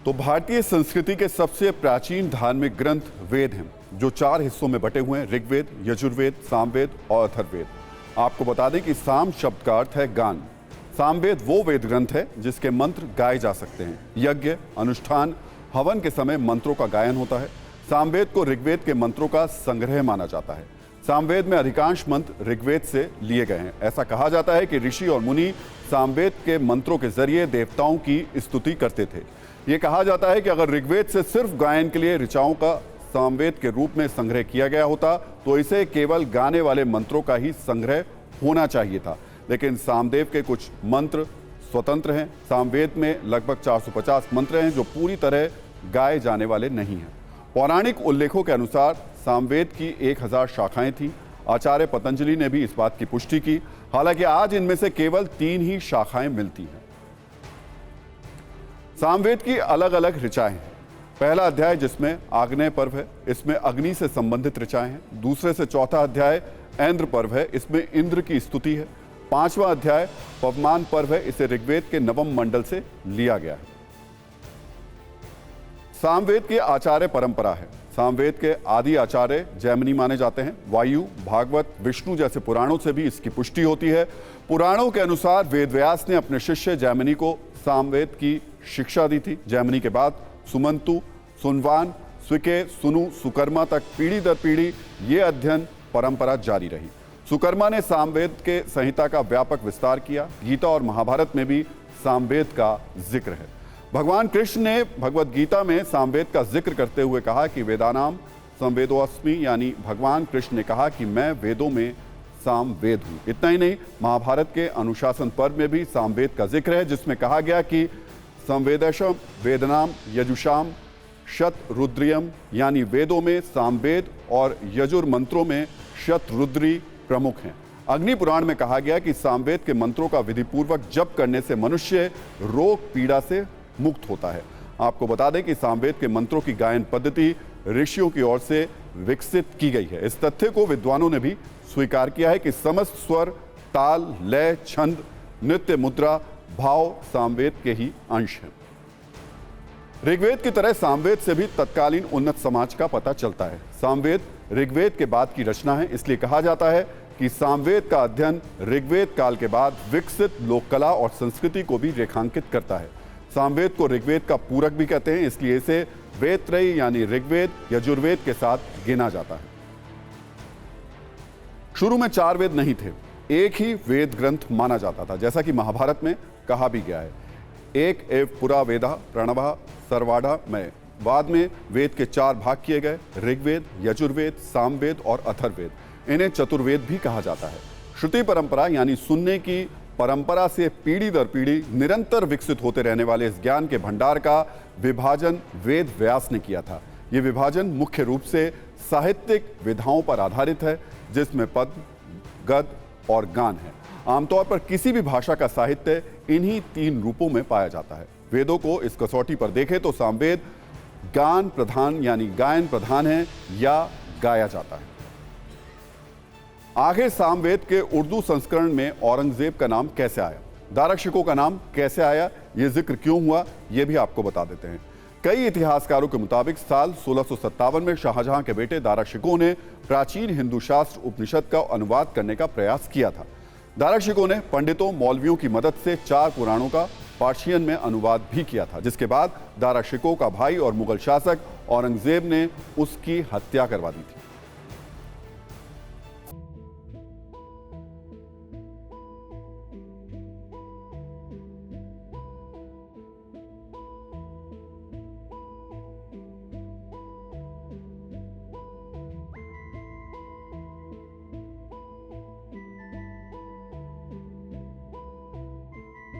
तो भारतीय संस्कृति के सबसे प्राचीन धार्मिक ग्रंथ वेद हैं, जो 4 हिस्सों में बटे हुए हैं: ऋग्वेद, यजुर्वेद, सामवेद और अथर्ववेद। आपको बता दें कि साम शब्द का अर्थ है गान। सामवेद वो वेद ग्रंथ है जिसके मंत्र गाए जा सकते हैं। यज्ञ, अनुष्ठान, हवन के समय मंत्रों का गायन होता है। सामवेद को ऋग्वेद के मंत्रों का संग्रह माना जाता है। सामवेद में अधिकांश मंत्र ऋग्वेद से लिए गए हैं। ऐसा कहा जाता है कि ऋषि और मुनि सामवेद के मंत्रों के जरिए देवताओं की स्तुति करते थे। ये कहा जाता है कि अगर ऋग्वेद से सिर्फ गायन के लिए ऋचाओं का सामवेद के रूप में संग्रह किया गया होता तो इसे केवल गाने वाले मंत्रों का ही संग्रह होना चाहिए था। लेकिन सामदेव के कुछ मंत्र स्वतंत्र हैं। सामवेद में लगभग 450 मंत्र हैं जो पूरी तरह गाए जाने वाले नहीं हैं। पौराणिक उल्लेखों के अनुसार सामवेद की 1000 शाखाएं थीं। आचार्य पतंजलि ने भी इस बात की पुष्टि की। हालांकि आज इनमें से केवल 3 ही शाखाएं मिलती हैं। सामवेद की अलग अलग ऋचाएं हैं। पहला अध्याय जिसमें आग्नेय पर्व है, इसमें अग्नि से संबंधित ऋचाएं हैं। दूसरे से चौथा अध्याय ऐन्द्र पर्व है, इसमें इंद्र की स्तुति है। 5वां अध्याय पवमान पर्व है, इसे ऋग्वेद के नवम मंडल से लिया गया है। सामवेद की आचार्य परंपरा है। सामवेद के आदि आचार्य जैमिनी माने जाते हैं। वायु, भागवत, विष्णु जैसे पुराणों से भी इसकी पुष्टि होती है। पुराणों के अनुसार वेदव्यास ने अपने शिष्य जैमिनी को सामवेद की शिक्षा दी थी। जैमिनी के बाद सुमंतु, सुनवान, स्विके, सुनु, सुकर्मा तक पीढ़ी दर पीढ़ी ये अध्ययन परंपरा जारी रही। सुकर्मा ने सामवेद के संहिता का व्यापक विस्तार किया। गीता और महाभारत में भी सामवेद का जिक्र है। भगवान कृष्ण ने भगवत गीता में सामवेद का जिक्र करते हुए कहा कि वेदानाम संवेदोऽस्मि, यानी भगवान कृष्ण ने कहा कि मैं वेदों में सामवेद हूँ। इतना ही नहीं, महाभारत के अनुशासन पर्व में भी सामवेद का जिक्र है, जिसमें कहा गया कि संवेदशम वेदनाम यजुषाम शतरुद्रियम, यानी वेदों में सामवेद और यजुर मंत्रों में शतरुद्री प्रमुख हैं। अग्नि पुराण में कहा गया कि सामवेद के मंत्रों का विधिपूर्वक जप करने से मनुष्य रोग पीड़ा से मुक्त होता है। आपको बता दें कि सामवेद के मंत्रों की गायन पद्धति ऋषियों की ओर से विकसित की गई है। इस तथ्य को विद्वानों ने भी स्वीकार किया है कि समस्त स्वर, ताल, लय, छंद, नृत्य, मुद्रा, भाव सामवेद के ही अंश हैं। ऋग्वेद की तरह सामवेद से भी तत्कालीन उन्नत समाज का पता चलता है। सामवेद ऋग्वेद के बाद की रचना है, इसलिए कहा जाता है कि सामवेद का अध्ययन ऋग्वेद काल के बाद विकसित लोक कला और संस्कृति को भी रेखांकित करता है। सामवेद को ऋग्वेद का पूरक भी कहते हैं, इसलिए इसे वेदत्रयी यानी ऋग्वेद, यजुर्वेद के साथ गिना जाता है। शुरू में 4 वेद नहीं थे, एक ही वेद ग्रंथ माना जाता था, जैसा कि महाभारत में कहा भी गया है। एक एव पुरा वेदा प्रणवः सर्वाढ़ मय। बाद में वेद के 4 भाग किए गए: ऋग्वेद, यजुर्वेद, सामवेद और अथर्ववेद। इन्हें चतुर्वेद भी कहा जाता है। श्रुति परंपरा यानी सुनने की परंपरा से पीढ़ी दर पीढ़ी निरंतर विकसित होते रहने वाले इस ज्ञान के भंडार का विभाजन वेद व्यास ने किया था। ये विभाजन मुख्य रूप से साहित्यिक विधाओं पर आधारित है, जिसमें पद, गद और गान है। आमतौर पर किसी भी भाषा का साहित्य इन्हीं 3 रूपों में पाया जाता है। वेदों को इस कसौटी पर देखें तो सामवेद गान प्रधान यानी गायन प्रधान है या गाया जाता है। आखिर सामवेद के उर्दू संस्करण में औरंगजेब का नाम कैसे आया, दारकशिकोह का नाम कैसे आया, ये जिक्र क्यों हुआ, ये भी आपको बता देते हैं। कई इतिहासकारों के मुताबिक साल 1657 में शाहजहां के बेटे दारकशिकोह ने प्राचीन हिंदू शास्त्र उपनिषद का अनुवाद करने का प्रयास किया था। दारकशिकोह ने पंडितों, मौलवियों की मदद से 4 पुराणों का पर्शियन में अनुवाद भी किया था, जिसके बाद दारकशिकोह का भाई और मुगल शासक औरंगजेब ने उसकी हत्या करवा दी थी।